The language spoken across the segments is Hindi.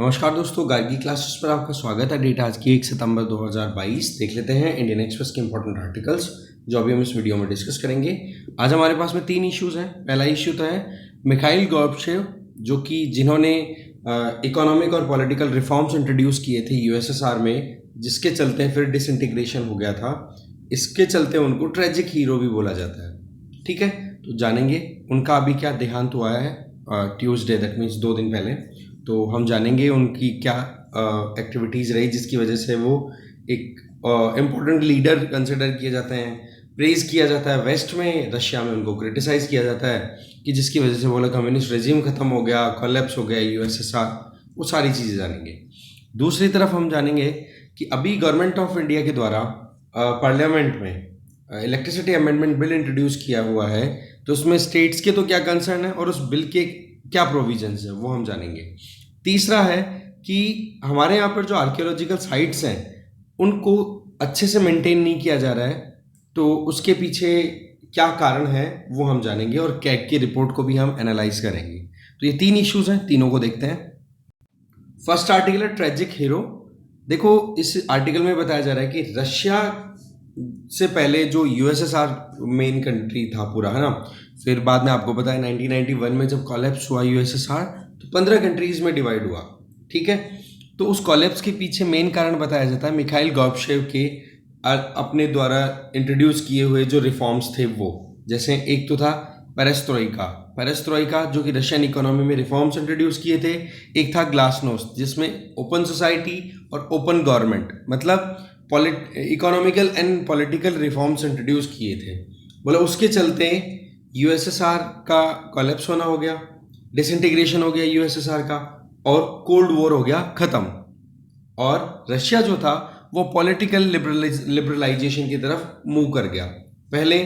नमस्कार दोस्तों, गार्गी क्लासेस पर आपका स्वागत है। डेट आज की 1 सितंबर 2022। देख लेते हैं इंडियन एक्सप्रेस के इंपॉर्टेंट आर्टिकल्स जो अभी हम इस वीडियो में डिस्कस करेंगे। आज हमारे पास में 3 इश्यूज हैं। पहला इश्यू तो है मिखाइल गोर्बाचेव, जो कि जिन्होंने इकोनॉमिक और पॉलिटिकल रिफॉर्म्स इंट्रोड्यूस किए थे यूएसएसआर में, जिसके चलते फिर डिसइंटीग्रेशन हो गया था। इसके चलते उनको ट्रेजिक हीरो भी बोला जाता है। ठीक है, तो जानेंगे उनका अभी क्या देहांत हुआ है ट्यूसडे, दैट मीन्स 2 दिन पहले। तो हम जानेंगे उनकी क्या एक्टिविटीज़ रही जिसकी वजह से वो एक इम्पोर्टेंट लीडर कंसिडर किए जाते हैं, प्रेज किया जाता है वेस्ट में, रशिया में उनको क्रिटिसाइज़ किया जाता है कि जिसकी वजह से बोला कम्युनिस्ट रेजिम ख़त्म हो गया, कोलैप्स हो गया यूएसएसआर। वो सारी चीज़ें जानेंगे। दूसरी तरफ हम जानेंगे कि अभी गवर्नमेंट ऑफ इंडिया के द्वारा पार्लियामेंट में इलेक्ट्रिसिटी अमेंडमेंट बिल इंट्रोड्यूस किया हुआ है, तो उसमें स्टेट्स के तो क्या कंसर्न है और उस बिल के क्या प्रोविजंस है वो हम जानेंगे। तीसरा है कि हमारे यहाँ पर जो आर्कियोलॉजिकल साइट्स हैं उनको अच्छे से मेंटेन नहीं किया जा रहा है, तो उसके पीछे क्या कारण है वो हम जानेंगे और कैग की रिपोर्ट को भी हम एनालाइज करेंगे। तो ये 3 इश्यूज हैं, तीनों को देखते हैं। फर्स्ट आर्टिकल है ट्रेजिक हीरो। देखो, इस आर्टिकल में बताया जा रहा है कि रशिया से पहले जो यूएसएसआर मेन कंट्री था पूरा, है ना, फिर बाद में आपको पता है 1991 में जब कॉलेप्स हुआ यूएसएसआर तो 15 कंट्रीज में डिवाइड हुआ। ठीक है, तो उस कॉलेप्स के पीछे मेन कारण बताया जाता है मिखाइल गोर्बाचेव के अपने द्वारा इंट्रोड्यूस किए हुए जो रिफॉर्म्स थे वो। जैसे एक तो था पेरेस्ट्रोइका जो कि रशियन इकोनॉमी में रिफॉर्म्स इंट्रोड्यूस किए थे। एक था ग्लासनोस्ट जिसमें ओपन सोसाइटी और ओपन गवर्नमेंट, मतलब economical and political reforms introduce किए थे। बोला उसके चलते यूएसएसआर का कोलैप्स होना हो गया, डिसइंटीग्रेशन हो गया यूएसएसआर का, और कोल्ड वॉर हो गया खत्म। और रशिया जो था वो पॉलिटिकल लिबरलाइजेशन की तरफ मूव कर गया। पहले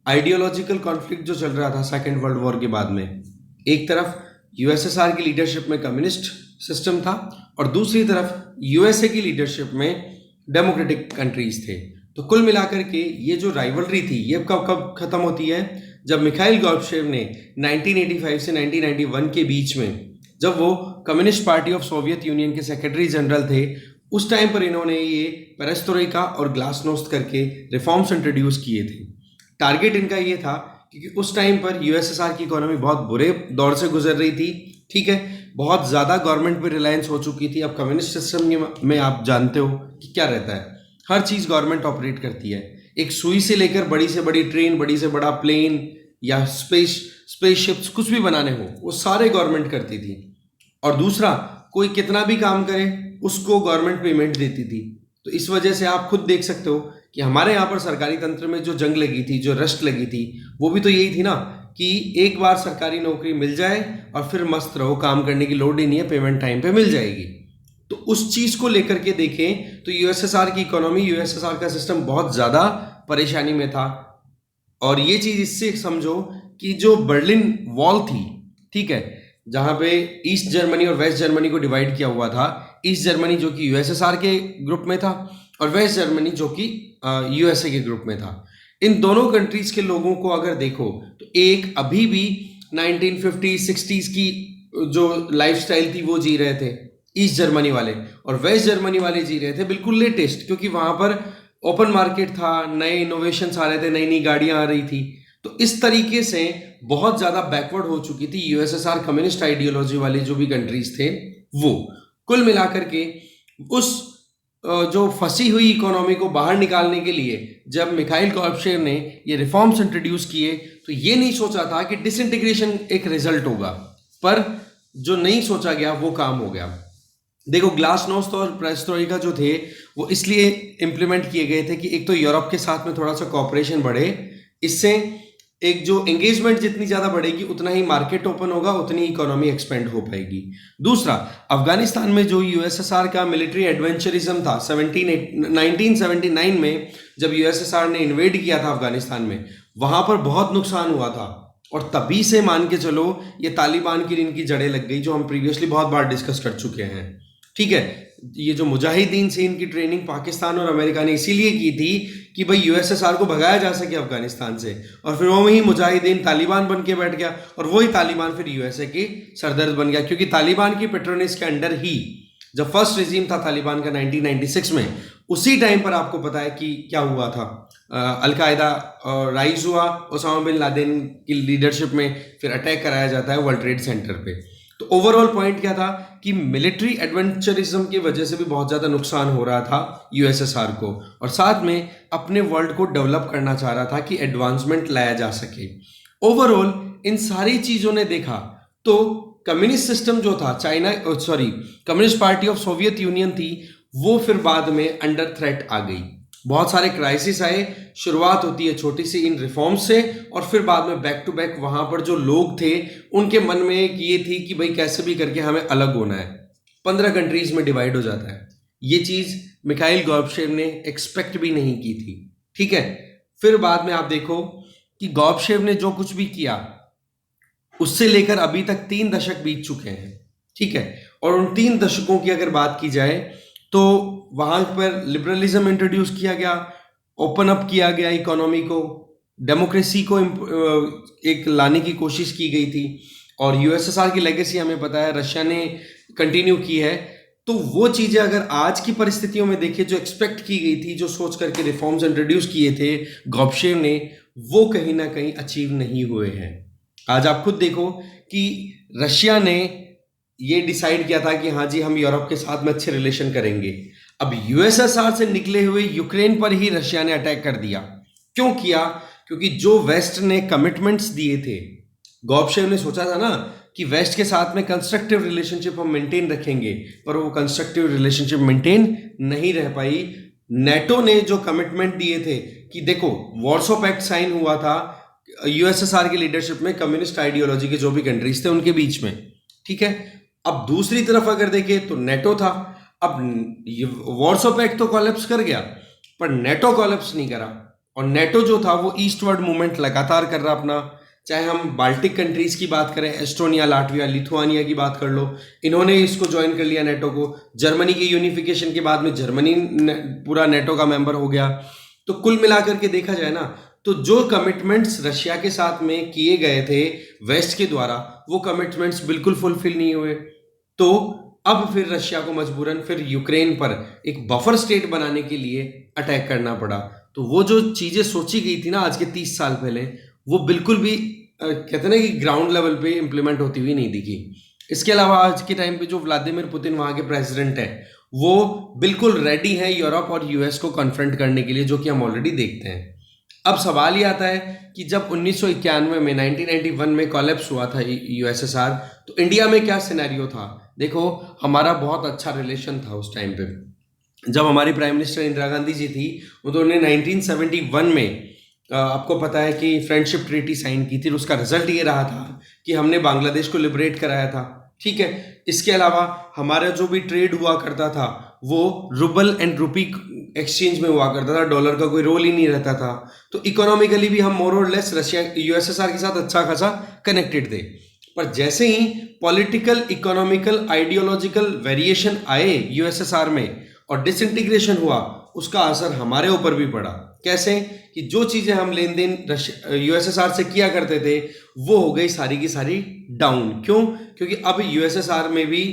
आइडियोलॉजिकल कॉन्फ्लिक्ट जो चल रहा था सेकेंड वर्ल्ड वॉर के बाद में, एक तरफ यूएसएसआर की लीडरशिप में कम्युनिस्ट सिस्टम था और दूसरी तरफ यूएसए की लीडरशिप में डेमोक्रेटिक कंट्रीज थे। तो कुल मिलाकर के ये जो राइवलरी थी ये कब खत्म होती है, जब मिखाइल गोर्बाचेव ने 1985 से 1991 के बीच में, जब वो communist party of Soviet union के सेक्रेटरी जनरल थे, उस टाइम पर इन्होंने ये पेरेस्ट्रोइका और ग्लासनोस्ट करके रिफॉर्म्स इंट्रोड्यूस किए थे। टारगेट इनका ये था क्योंकि उस टाइम पर यूएसएसआर की इकोनॉमी बहुत बुरे दौर से गुजर रही थी। ठीक है, बहुत ज़्यादा गवर्नमेंट पर रिलायंस हो चुकी थी। अब कम्युनिस्ट सिस्टम में आप जानते हो कि क्या रहता है, हर चीज़ गवर्नमेंट ऑपरेट करती है। एक सुई से लेकर बड़ी से बड़ी ट्रेन, बड़ी से बड़ा प्लेन या स्पेसशिप्स कुछ भी बनाने हो वो सारे गवर्नमेंट करती थी। और दूसरा, कोई कितना भी काम करे उसको गवर्नमेंट पेमेंट देती थी। तो इस वजह से आप खुद देख सकते हो कि हमारे यहाँ पर सरकारी तंत्र में जो जंग लगी थी, जो रश्क लगी थी, वो भी तो यही थी ना कि एक बार सरकारी नौकरी मिल जाए और फिर मस्त रहो, काम करने की लोड ही नहीं है, पेमेंट टाइम पे मिल जाएगी। तो उस चीज़ को लेकर के देखें तो यूएसएसआर की इकोनॉमी, यूएसएसआर का सिस्टम बहुत ज़्यादा परेशानी में था। और ये चीज़ इससे समझो कि जो बर्लिन वॉल थी, ठीक है, जहाँ पे ईस्ट जर्मनी और वेस्ट जर्मनी को डिवाइड किया हुआ था, ईस्ट जर्मनी जो कि यूएसएसआर के ग्रुप में था और वेस्ट जर्मनी जो कि यूएसए के ग्रुप में था। इन दोनों कंट्रीज के लोगों को अगर देखो तो एक अभी भी 1950s 60s की जो लाइफस्टाइल थी वो जी रहे थे ईस्ट जर्मनी वाले, और वेस्ट जर्मनी वाले जी रहे थे बिल्कुल लेटेस्ट, क्योंकि वहाँ पर ओपन मार्केट था, नए इनोवेशंस आ रहे थे, नई नई गाड़ियाँ आ रही थी। तो इस तरीके से बहुत ज़्यादा बैकवर्ड हो चुकी थी यूएसएसआर कम्युनिस्ट आइडियोलॉजी वाले जो भी कंट्रीज थे वो। कुल मिलाकर के उस जो फंसी हुई इकोनॉमी को बाहर निकालने के लिए जब मिखाइल गोर्बाचेव ने ये रिफॉर्म्स इंट्रोड्यूस किए तो ये नहीं सोचा था कि डिसइंटीग्रेशन एक रिजल्ट होगा, पर जो नहीं सोचा गया वो काम हो गया। देखो, ग्लासनोस्ट और पेरेस्ट्रोइका जो थे वो इसलिए इम्प्लीमेंट किए गए थे कि एक तो यूरोप के साथ में थोड़ा सा कॉपरेशन बढ़े, इससे एक जो एंगेजमेंट जितनी ज़्यादा बढ़ेगी उतना ही मार्केट ओपन होगा, उतनी इकोनॉमी एक्सपेंड हो पाएगी। दूसरा, अफगानिस्तान में जो यूएसएसआर का मिलिट्री एडवेंचरिज्म था 1979 में जब यूएसएसआर ने इन्वेड किया था अफगानिस्तान में, वहाँ पर बहुत नुकसान हुआ था। और तभी से मान के चलो ये तालिबान की इनकी जड़ें लग गई, जो हम प्रीवियसली बहुत बार डिस्कस कर चुके हैं। ठीक है, ये जो मुजाहिदीन से इनकी ट्रेनिंग पाकिस्तान और अमेरिका ने इसीलिए की थी कि भाई यूएसएसआर को भगाया जा सके अफगानिस्तान से, और फिर वही मुजाहिदीन तालिबान बन के बैठ गया, और वही तालिबान फिर यूएसए की सरदर्द बन गया, क्योंकि तालिबान की पेट्रोनेस के अंडर ही जब फर्स्ट रिजीम था तालिबान का 1996 में, उसी टाइम पर आपको पता है कि क्या हुआ था, अलकायदा राइज हुआ, ओसामा बिन लादेन की लीडरशिप में फिर अटैक कराया जाता है वर्ल्ड ट्रेड सेंटर पे। तो ओवरऑल पॉइंट क्या था कि मिलिट्री एडवेंचरिज्म की वजह से भी बहुत ज़्यादा नुकसान हो रहा था यूएसएसआर को, और साथ में अपने वर्ल्ड को डेवलप करना चाह रहा था कि एडवांसमेंट लाया जा सके। ओवरऑल इन सारी चीज़ों ने देखा तो कम्युनिस्ट सिस्टम जो था communist party of Soviet union थी, वो फिर बाद में अंडर थ्रेट आ गई। बहुत सारे क्राइसिस आए, शुरुआत होती है छोटी सी इन रिफॉर्म्स से, और फिर बाद में बैक टू बैक वहां पर जो लोग थे उनके मन में एक ये थी कि भाई कैसे भी करके हमें अलग होना है, 15 कंट्रीज में डिवाइड हो जाता है। ये चीज मिखाइल गोर्बाचेव ने एक्सपेक्ट भी नहीं की थी, ठीक है। फिर बाद में आप देखो कि गोर्बाचेव ने जो कुछ भी किया उससे लेकर अभी तक 3 दशक बीत चुके हैं, ठीक है। और उन 3 दशकों की अगर बात की जाए तो वहां पर लिबरलिज्म इंट्रोड्यूस किया गया, ओपन अप किया गया इकोनॉमी को, डेमोक्रेसी को एक लाने की कोशिश की गई थी, और यूएसएसआर की लेगेसी हमें पता है रशिया ने कंटिन्यू की है। तो वो चीजें अगर आज की परिस्थितियों में देखें, जो एक्सपेक्ट की गई थी, जो सोच करके रिफॉर्म्स इंट्रोड्यूस किए थे गोर्बाचेव ने, वो कहीं ना कहीं अचीव नहीं हुए हैं। आज आप खुद देखो कि रशिया ने ये डिसाइड किया था कि हाँ जी हम यूरोप के साथ में अच्छे रिलेशन करेंगे। अब यूएसएसआर से निकले हुए यूक्रेन पर ही रशिया ने अटैक कर दिया। क्यों किया? क्योंकि जो वेस्ट ने कमिटमेंट्स दिए थे, गोर्बाचेव ने सोचा था ना कि वेस्ट के साथ में कंस्ट्रक्टिव रिलेशनशिप हम मेंटेन रखेंगे, पर वो कंस्ट्रक्टिव रिलेशनशिप मेंटेन नहीं रह पाई। नेटो ने जो कमिटमेंट दिए थे कि देखो वॉर्सो पैक्ट साइन हुआ था यूएसएसआर की लीडरशिप में, कम्युनिस्ट आइडियोलॉजी के जो भी कंट्रीज थे उनके बीच में, ठीक है। अब दूसरी तरफ अगर देखें तो नेटो था। अब वॉर्सो पैक्ट तो कोलैप्स कर गया, पर नेटो कोलैप्स नहीं करा, और नेटो जो था वो ईस्टवर्ड मूवमेंट लगातार कर रहा अपना। चाहे हम बाल्टिक कंट्रीज की बात करें, एस्टोनिया, लाटविया, लिथुआनिया की बात कर लो, इन्होंने इसको ज्वाइन कर लिया नेटो को। जर्मनी की यूनिफिकेशन के बाद में जर्मनी पूरा नेटो का मेंबर हो गया। तो कुल मिलाकर के देखा जाए ना, तो जो कमिटमेंट्स रशिया के साथ में किए गए थे वेस्ट के द्वारा, वो कमिटमेंट्स बिल्कुल फुलफिल नहीं हुए। तो अब फिर रशिया को मजबूरन फिर यूक्रेन पर एक बफर स्टेट बनाने के लिए अटैक करना पड़ा। तो वो जो चीजें सोची गई थी ना आज के 30 साल पहले, वो बिल्कुल भी कहते हैं ना कि ग्राउंड लेवल पे इंप्लीमेंट होती हुई नहीं दिखी। इसके अलावा आज के टाइम पे जो व्लादिमीर पुतिन वहां के प्रेसिडेंट है, वो बिल्कुल रेडी है यूरोप और यूएस को कन्फ्रंट करने के लिए, जो कि हम ऑलरेडी देखते हैं। अब सवाल ये आता है कि जब 1991 में 1991 में कोलैप्स हुआ था यूएसएसआर, तो इंडिया में क्या सिनेरियो था? देखो हमारा बहुत अच्छा रिलेशन था उस टाइम पे। जब हमारी प्राइम मिनिस्टर इंदिरा गांधी जी थी, उन्होंने 1971 में आपको पता है कि फ्रेंडशिप ट्रीटी साइन की थी। उसका रिजल्ट ये रहा था कि हमने बांग्लादेश को लिबरेट कराया था, ठीक है। इसके अलावा हमारा जो भी ट्रेड हुआ करता था वो रूबल एंड रुपी एक्सचेंज में हुआ करता था, डॉलर का कोई रोल ही नहीं रहता था। तो इकोनॉमिकली भी हम मोर और लेस रशिया यूएसएसआर के साथ अच्छा खासा कनेक्टेड थे। पर जैसे ही पॉलिटिकल, इकोनॉमिकल, आइडियोलॉजिकल वेरिएशन आए यूएसएसआर में और डिसइंटीग्रेशन हुआ, उसका असर हमारे ऊपर भी पड़ा। कैसे? कि जो चीजें हम लेन देन यूएसएसआर से किया करते थे वो हो गई सारी की सारी डाउन। क्यों? क्योंकि अब यूएसएसआर में भी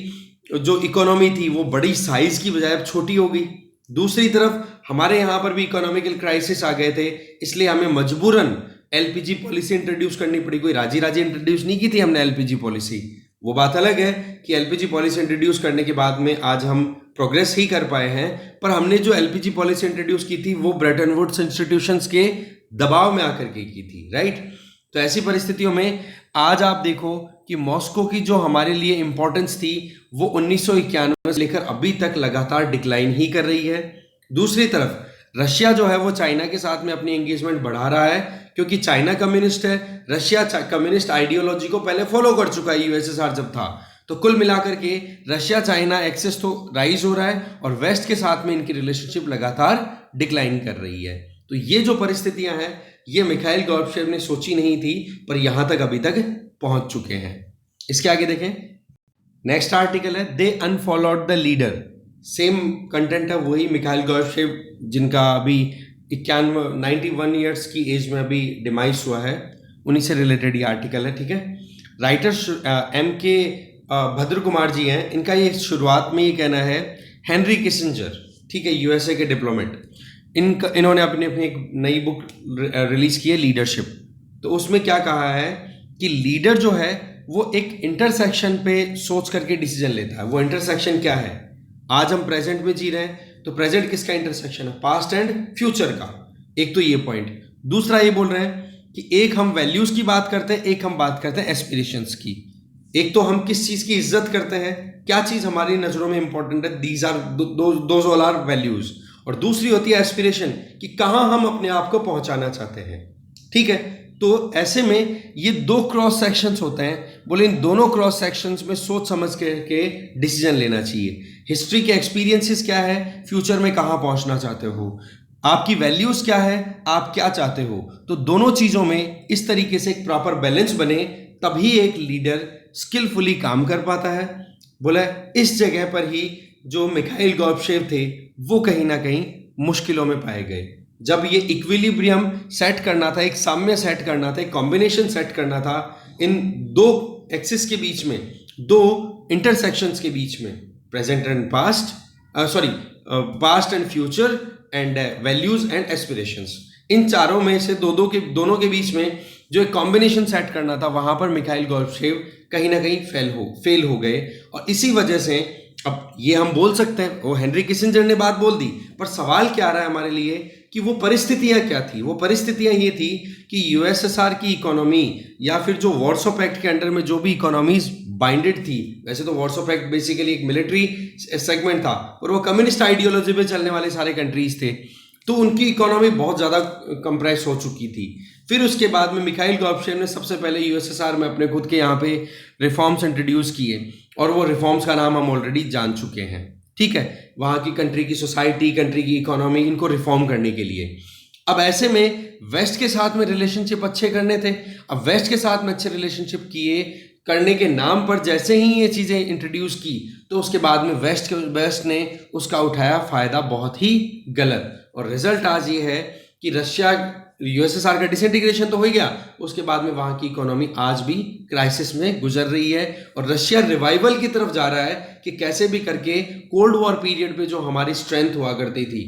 जो इकोनॉमी थी वो बड़ी साइज की बजाय अब छोटी हो गई। दूसरी तरफ हमारे यहाँ पर भी इकोनॉमिकल क्राइसिस आ गए थे, इसलिए हमें मजबूरन एलपीजी पॉलिसी इंट्रोड्यूस करनी पड़ी। कोई राजी राजी इंट्रोड्यूस नहीं की थी हमने एलपीजी पॉलिसी। वो बात अलग है कि एलपीजी पॉलिसी इंट्रोड्यूस करने के बाद में आज हम प्रोग्रेस ही कर पाए हैं, पर हमने जो एलपीजी पॉलिसी इंट्रोड्यूस की थी वो ब्रेटन वुड्स इंस्टीट्यूशंस के दबाव में आकर के की थी, राइट। तो ऐसी परिस्थितियों में आज आप देखो कि मॉस्को की जो हमारे लिए इंपॉर्टेंस थी वो 1991 से लेकर अभी तक लगातार डिक्लाइन ही कर रही है। दूसरी तरफ रशिया जो है वो चाइना के साथ में अपनी एंगेजमेंट बढ़ा रहा है, क्योंकि चाइना कम्युनिस्ट है। रशिया कम्युनिस्ट आइडियोलॉजी को पहले फॉलो कर चुका है यूएसएसआर जब था। तो कुल मिलाकर के रशिया चाइना एक्सेस तो राइज हो रहा है और वेस्ट के साथ में इनकी रिलेशनशिप लगातार डिक्लाइन कर रही है। तो ये जो परिस्थितियां हैं ये मिखाइल गोर्बाचेव ने सोची नहीं थी, पर यहां तक अभी तक पहुंच चुके हैं। इसके आगे देखें, नेक्स्ट आर्टिकल है they unfollowed the leader. Same content है, वही मिखाइल गोर्बाचेव जिनका अभी 91 ईयर्स की एज में अभी डिमाइस हुआ है, उन्हीं से रिलेटेड ये आर्टिकल है। ठीक है, राइटर एम के भद्र कुमार जी हैं। इनका ये शुरुआत में ये कहना है, हेनरी किसिंजर, ठीक है, यूएसए के डिप्लोमेट, इन्होंने अपनी अपनी एक नई बुक रिलीज की है, लीडरशिप। तो उसमें क्या कहा है कि लीडर जो है वो एक इंटरसेक्शन पे सोच करके डिसीजन लेता है। वो इंटरसेक्शन क्या है? आज हम प्रेजेंट में जी रहे हैं, तो प्रेजेंट किसका इंटरसेक्शन है? पास्ट एंड फ्यूचर का। एक तो ये पॉइंट। दूसरा ये बोल रहे हैं कि एक हम वैल्यूज की बात करते हैं, एक हम बात करते हैं एस्पिरेशंस की। एक तो हम किस चीज की इज्जत करते हैं, क्या चीज हमारी नजरों में इंपॉर्टेंट है, these are those all are values. और दूसरी होती है एस्पिरेशन, कि कहां हम अपने आप को पहुंचाना चाहते हैं। ठीक है, तो ऐसे में ये दो क्रॉस सेक्शंस होते हैं। बोले इन दोनों क्रॉस सेक्शंस में सोच समझ के डिसीजन लेना चाहिए। हिस्ट्री के एक्सपीरियंसेस क्या है, फ्यूचर में कहां पहुंचना चाहते हो, आपकी वैल्यूज क्या है, आप क्या चाहते हो। तो दोनों चीजों में इस तरीके से एक प्रॉपर बैलेंस बने, तभी एक लीडर स्किलफुली काम कर पाता है। बोला इस जगह पर ही जो मिखाइल गोर्बाचेव थे वो कहीं ना कहीं मुश्किलों में पाए गए। जब ये इक्विलिब्रियम सेट करना था, एक साम्य सेट करना था, एक कॉम्बिनेशन सेट करना था इन दो एक्सिस के बीच में, दो इंटरसेक्शंस के बीच में, present and past, past and future and values and aspirations, इन चारों में से दोनों के बीच में जो एक कॉम्बिनेशन सेट करना था, वहां पर मिखाइल गोर्बाचेव कहीं ना कहीं फेल हो गए। और इसी वजह से अब ये हम बोल सकते हैं वो हेनरी किसिंजर ने बात बोल दी, पर सवाल क्या आ रहा है हमारे लिए कि वो परिस्थितियां क्या थी। वो परिस्थितियां ये थी कि यूएसएसआर की इकोनॉमी, या फिर जो वार्सो पैक्ट के अंडर में जो भी इकोनॉमीज बाइंडेड थी, वैसे तो वार्सो पैक्ट बेसिकली एक मिलिट्री सेगमेंट था और वो कम्युनिस्ट आइडियोलॉजी पे चलने वाले सारे कंट्रीज थे, तो उनकी इकोनॉमी बहुत ज़्यादा कंप्रेस हो चुकी थी। फिर उसके बाद में मिखाइल गोर्बाचेव ने सबसे पहले यूएसएसआर में अपने खुद के यहाँ पे रिफॉर्म्स इंट्रोड्यूस किए, और वो रिफॉर्म्स का नाम हम ऑलरेडी जान चुके हैं। ठीक है, वहाँ की कंट्री की सोसाइटी, कंट्री की इकोनॉमी, इनको रिफॉर्म करने के लिए। अब ऐसे में वेस्ट के साथ में रिलेशनशिप अच्छे करने थे। अब वेस्ट के साथ में अच्छे रिलेशनशिप किए करने के नाम पर जैसे ही ये चीज़ें इंट्रोड्यूस की, तो उसके बाद में वेस्ट ने उसका उठाया फ़ायदा बहुत ही गलत। और रिजल्ट आज ये है कि रशिया, यूएसएसआर का डिसइंटीग्रेशन तो हो गया, उसके बाद में वहाँ की इकोनॉमी आज भी क्राइसिस में गुजर रही है, और रशिया रिवाइवल की तरफ जा रहा है कि कैसे भी करके कोल्ड वॉर पीरियड पे जो हमारी स्ट्रेंथ हुआ करती थी,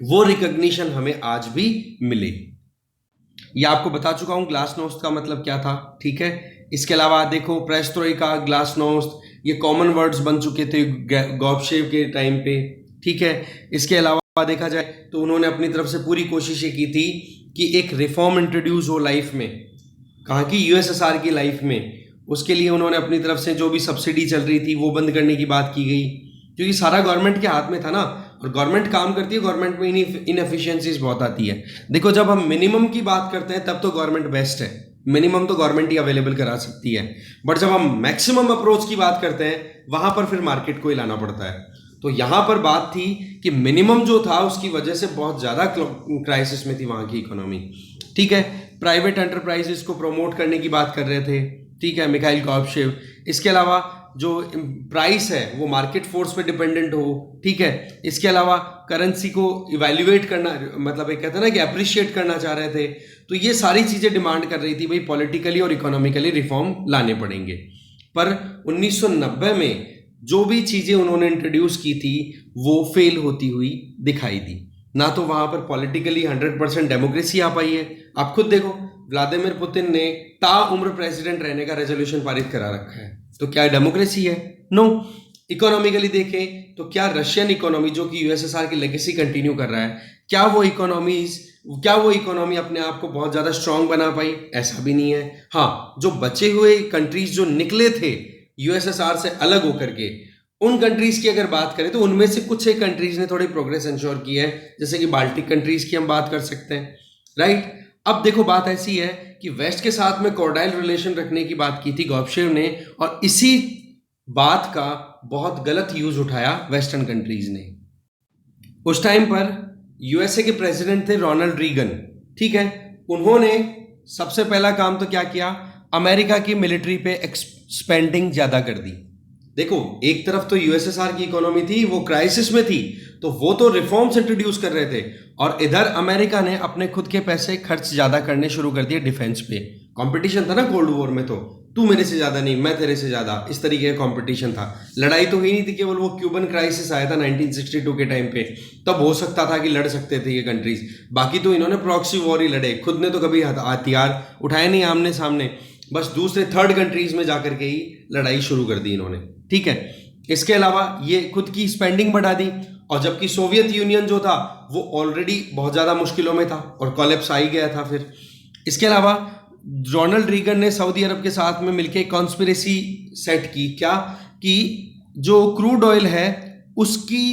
वो रिकॉग्निशन हमें आज भी मिले। ये आपको बता चुका हूँ ग्लासनोस्ट का मतलब क्या था। ठीक है, इसके अलावा देखो पेरेस्ट्रोइका, ग्लासनोस्ट, ये कॉमन वर्ड्स बन चुके थे गोर्बाचेव के टाइम पे। ठीक है, इसके अलावा देखा जाए तो उन्होंने अपनी तरफ से पूरी कोशिश ये की थी कि एक रिफॉर्म इंट्रोड्यूस हो लाइफ में, कहाँ की, यूएसएसआर की लाइफ में। उसके लिए उन्होंने अपनी तरफ से जो भी सब्सिडी चल रही थी वो बंद करने की बात की गई, क्योंकि सारा गवर्नमेंट के हाथ में था ना, और गवर्नमेंट काम करती है, गवर्नमेंट में इनएफिशिएंसीज बहुत आती है। देखो जब हम मिनिमम की बात करते हैं तब तो गवर्नमेंट बेस्ट है, मिनिमम तो गवर्नमेंट ही अवेलेबल करा सकती है, बट जब हम मैक्सिमम अप्रोच की बात करते हैं वहां पर फिर मार्केट को ही लाना पड़ता है। तो यहां पर बात थी कि मिनिमम जो था उसकी वजह से बहुत ज़्यादा क्राइसिस में थी वहां की इकोनॉमी। ठीक है, प्राइवेट एंटरप्राइजेस को प्रमोट करने की बात कर रहे थे। ठीक है, मिखाइल गोर्बाचेव। इसके अलावा जो प्राइस है वो मार्केट फोर्स पे डिपेंडेंट हो। ठीक है, इसके अलावा करेंसी को इवैल्यूएट करना, मतलब एक कहते हैं ना कि अप्रिशिएट करना चाह रहे थे। तो ये सारी चीज़ें डिमांड कर रही थी भाई पॉलिटिकली और इकोनॉमिकली रिफॉर्म लाने पड़ेंगे। पर 1990 में जो भी चीज़ें उन्होंने इंट्रोड्यूस की थी वो फेल होती हुई दिखाई दी। ना तो वहाँ पर पॉलिटिकली 100% डेमोक्रेसी आ पाई है। आप खुद देखो, व्लादिमीर पुतिन ने ताउम्र प्रेसिडेंट रहने का रेजोल्यूशन पारित करा रखा है, तो क्या डेमोक्रेसी है? नो। इकोनॉमिकली देखें तो क्या रशियन इकोनॉमी जो कि यूएसएसआर की लेगेसी कंटिन्यू कर रहा है, क्या वो इकोनॉमी अपने आप को बहुत ज़्यादा स्ट्रांग बना पाई? ऐसा भी नहीं है। हाँ, जो बचे हुए कंट्रीज जो निकले थे यूएसएसआर से अलग होकर के, उन कंट्रीज की अगर बात करें तो उनमें से कुछ एक कंट्रीज ने थोड़ी प्रोग्रेस इंश्योर की है, जैसे कि बाल्टिक कंट्रीज की हम बात कर सकते हैं। राइट, अब देखो बात ऐसी है कि वेस्ट के साथ में कॉर्डाइल रिलेशन रखने की बात की थी गोर्बाचेव ने, और इसी बात का बहुत गलत यूज उठाया वेस्टर्न कंट्रीज ने। उस टाइम पर यूएसए के प्रेसिडेंट थे रोनाल्ड रीगन। ठीक है, उन्होंने सबसे पहला काम तो क्या किया, अमेरिका की मिलिट्री पे स्पेंडिंग ज्यादा कर दी। देखो, एक तरफ तो यूएसएसआर की इकोनॉमी थी, वो क्राइसिस में थी, तो वो तो रिफॉर्म्स इंट्रोड्यूस कर रहे थे, और इधर अमेरिका ने अपने खुद के पैसे खर्च ज्यादा करने शुरू कर दिए डिफेंस पे। कंपटीशन था ना कोल्ड वॉर में, तो तू मेरे से ज्यादा नहीं, मैं तेरे से ज्यादा, इस तरीके का कंपटीशन था। लड़ाई तो हुई नहीं थी, केवल वो क्यूबन क्राइसिस आया था 1962 के टाइम पे, तब हो सकता था कि लड़ सकते थे ये कंट्रीज। बाकी तो इन्होंने प्रॉक्सी वॉर ही लड़े, खुद ने तो कभी हथियार उठाए नहीं आमने सामने, बस दूसरे थर्ड कंट्रीज में जाकर के ही लड़ाई शुरू कर दी इन्होंने। ठीक है, इसके अलावा ये खुद की स्पेंडिंग बढ़ा दी, और जबकि सोवियत यूनियन जो था वो ऑलरेडी बहुत ज्यादा मुश्किलों में था और कोलैप्स आ ही गया था फिर। इसके अलावा रोनाल्ड रीगन ने सऊदी अरब के साथ में मिलकर कॉन्स्पिरेसी सेट की, क्या कि जो क्रूड ऑयल है उसकी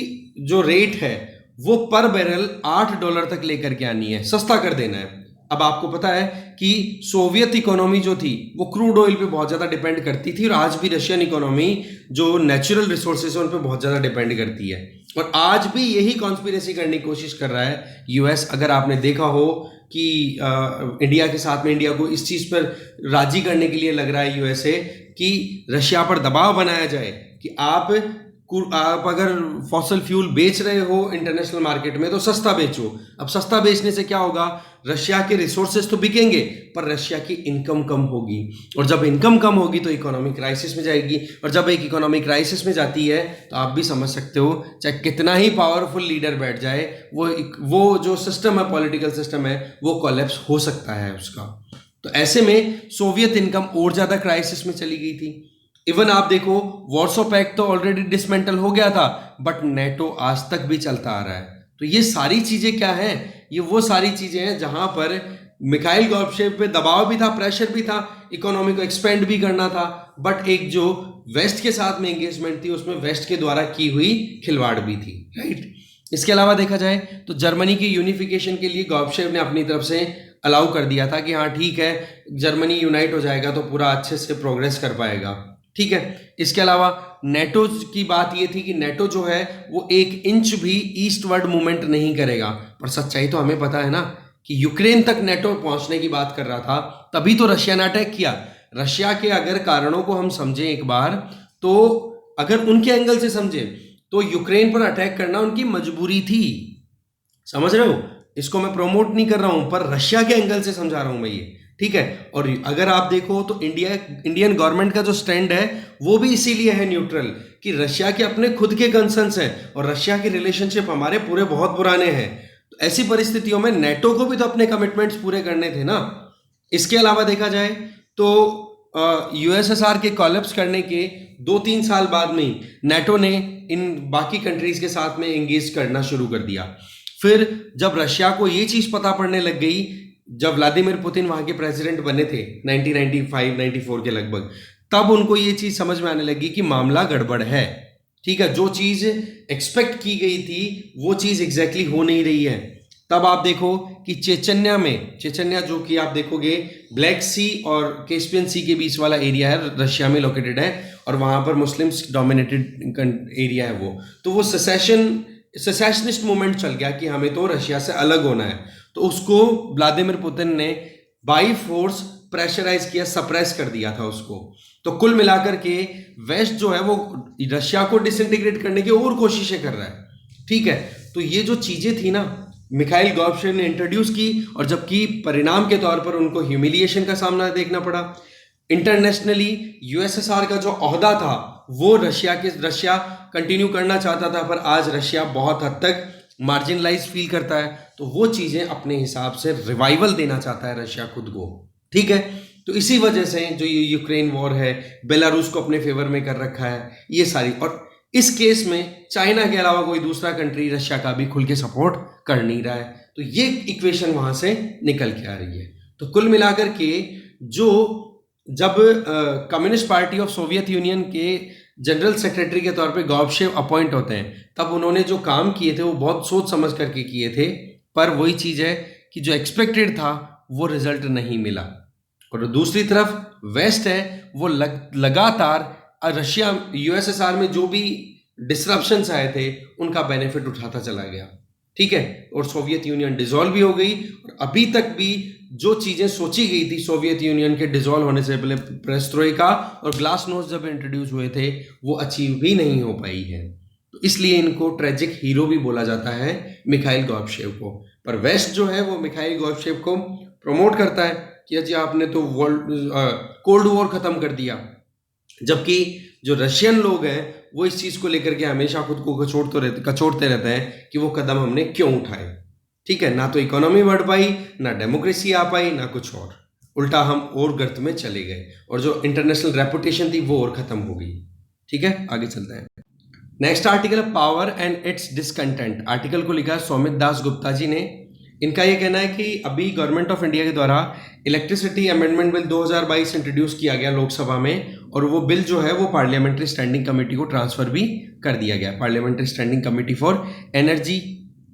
जो रेट है वो पर बैरल $8 तक लेकर के आनी है, सस्ता कर देना है। अब आपको पता है कि सोवियत इकोनॉमी जो थी वो क्रूड ऑयल पे बहुत ज्यादा डिपेंड करती थी, और आज भी रशियन इकोनॉमी जो नेचुरल रिसोर्सेज है उन पे बहुत ज्यादा डिपेंड करती है, और आज भी यही कॉन्स्पिरेसी करने की कोशिश कर रहा है यूएस। अगर आपने देखा हो कि इंडिया के साथ में इंडिया को इस चीज पर राजी करने के लिए लग रहा है यूएसए कि रशिया पर दबाव बनाया जाए कि आप अगर फॉसल फ्यूल बेच रहे हो इंटरनेशनल मार्केट में तो सस्ता बेचो। अब सस्ता बेचने से क्या होगा, रशिया के रिसोर्सेज तो बिकेंगे पर रशिया की इनकम कम होगी, और जब इनकम कम होगी तो इकोनॉमिक क्राइसिस में जाएगी, और जब एक इकोनॉमिक क्राइसिस में जाती है तो आप भी समझ सकते हो चाहे कितना ही पावरफुल लीडर बैठ जाए, वो जो सिस्टम है, पॉलिटिकल सिस्टम है, वो कोलैप्स हो सकता है उसका। तो ऐसे में सोवियत इनकम और ज्यादा क्राइसिस में चली गई थी। इवन आप देखो वॉर्सो पैक्ट तो ऑलरेडी डिसमेंटल हो गया था, बट नेटो आज तक भी चलता आ रहा है। तो ये सारी चीजें क्या है, ये वो सारी चीजें हैं जहां पर मिखाइल गोर्बाचेव पे दबाव भी था, प्रेशर भी था, इकोनॉमी को एक्सपेंड भी करना था, बट एक जो वेस्ट के साथ में एंगेजमेंट थी उसमें वेस्ट के द्वारा की हुई खिलवाड़ भी थी, राइट। इसके अलावा देखा जाए तो जर्मनी की यूनिफिकेशन के लिए गोर्बाचेव ने अपनी तरफ से अलाउ कर दिया था कि हाँ ठीक है, जर्मनी यूनाइट हो जाएगा तो पूरा अच्छे से प्रोग्रेस कर पाएगा। ठीक है, इसके अलावा नेटो की बात ये थी कि नेटो जो है वो 1 इंच भी ईस्टवर्ड मूवमेंट नहीं करेगा, पर सच्चाई तो हमें पता है ना कि यूक्रेन तक नेटो पहुंचने की बात कर रहा था, तभी तो रशिया ने अटैक किया। रशिया के अगर कारणों को हम समझें एक बार, तो अगर उनके एंगल से समझे तो यूक्रेन पर अटैक करना उनकी मजबूरी थी, समझ रहे हो। इसको मैं प्रमोट नहीं कर रहा हूं, पर रशिया के एंगल से समझा रहा हूं मैं ये, ठीक है। और अगर आप देखो तो इंडियन गवर्नमेंट का जो स्टैंड है वो भी इसीलिए है न्यूट्रल, कि रशिया के अपने खुद के कंसर्न्स हैं और रशिया के रिलेशनशिप हमारे पूरे बहुत पुराने हैं। तो ऐसी परिस्थितियों में नेटो को भी तो अपने कमिटमेंट्स पूरे करने थे ना। इसके अलावा देखा जाए तो यूएसएसआर के कोलैप्स करने के 2-3 साल बाद में ही नेटो ने इन बाकी कंट्रीज के साथ में एंगेज करना शुरू कर दिया। फिर जब रशिया को ये चीज पता पड़ने लग गई, जब व्लादिमीर पुतिन वहां के प्रेसिडेंट बने थे 1995-94 के लगभग, तब उनको ये चीज समझ में आने लगी कि मामला गड़बड़ है। ठीक है, जो चीज एक्सपेक्ट की गई थी वो चीज एग्जैक्टली हो नहीं रही है। तब आप देखो कि चेचन्या जो कि आप देखोगे ब्लैक सी और कैस्पियन सी के बीच वाला एरिया है, रशिया में लोकेटेड है, और वहां पर मुस्लिम्स डोमिनेटेड एरिया है वो, तो वो सेसेशनिस्ट मूवमेंट चल गया कि हमें तो रशिया से अलग होना है। तो उसको व्लादिमीर पुतिन ने बाई फोर्स प्रेशराइज किया, सप्रेस कर दिया था उसको। तो कुल मिलाकर के वेस्ट जो है वो रशिया को डिसइंटीग्रेट करने की और कोशिशें कर रहा है। ठीक है, तो ये जो चीजें थी ना मिखाइल गोर्बाचेव ने इंट्रोड्यूस की, और जबकि परिणाम के तौर पर उनको ह्यूमिलिएशन का सामना देखना पड़ा। इंटरनेशनली यूएसएसआर का जो ओहदा था वो रशिया कंटिन्यू करना चाहता था, पर आज रशिया बहुत हद तक मार्जिनलाइज फील करता है, तो वो चीजें अपने हिसाब से रिवाइवल देना चाहता है रशिया खुद को। ठीक है, तो इसी वजह से जो ये यूक्रेन वॉर है, बेलारूस को अपने फेवर में कर रखा है, ये सारी, और इस केस में चाइना के अलावा कोई दूसरा कंट्री रशिया का भी खुल के सपोर्ट कर नहीं रहा है। तो ये इक्वेशन वहां से निकल के आ रही है। तो कुल मिलाकर के जब communist party of Soviet union के जनरल सेक्रेटरी के तौर पे गोर्बाचेव अपॉइंट होते हैं, तब उन्होंने जो काम किए थे वो बहुत सोच समझ करके किए थे, पर वही चीज है कि जो एक्सपेक्टेड था वो रिजल्ट नहीं मिला। और दूसरी तरफ वेस्ट है वो लगातार रशिया यूएसएसआर में जो भी डिसरप्शंस आए थे उनका बेनिफिट उठाता चला गया। ठीक है, और सोवियत यूनियन डिसॉल्व भी हो गई, और अभी तक भी जो चीजें सोची गई थी सोवियत यूनियन के डिसॉल्व होने से पहले, पेरेस्ट्रोइका और ग्लासनोस्ट जब इंट्रोड्यूस हुए थे, वो अचीव भी नहीं हो पाई है। तो इसलिए इनको ट्रेजिक हीरो भी बोला जाता है मिखाइल गोर्बाचेव को। पर वेस्ट जो है वो मिखाइल गोर्बाचेव को प्रमोट करता है कि जी आपने तो कोल्ड वॉर खत्म कर दिया, जबकि जो रशियन लोग हैं वो इस चीज को लेकर के हमेशा खुद को कचोटते रहते हैं कि वो कदम हमने क्यों उठाए। ठीक है, ना तो इकोनॉमी बढ़ पाई, ना डेमोक्रेसी आ पाई, ना कुछ और, उल्टा हम और गर्त में चले गए और जो इंटरनेशनल रेपुटेशन थी वो और खत्म हो गई। ठीक है, आगे चलते हैं। नेक्स्ट आर्टिकल है power and it's discontent. Article को लिखा है सौमित दास गुप्ता जी ने। इनका ये कहना है कि अभी गवर्नमेंट ऑफ इंडिया के द्वारा इलेक्ट्रिसिटी अमेंडमेंट बिल 2022 इंट्रोड्यूस किया गया लोकसभा में, और वो बिल जो है वो पार्लियामेंट्री स्टैंडिंग कमेटी को ट्रांसफर भी कर दिया गया। Parliamentary standing committee for energy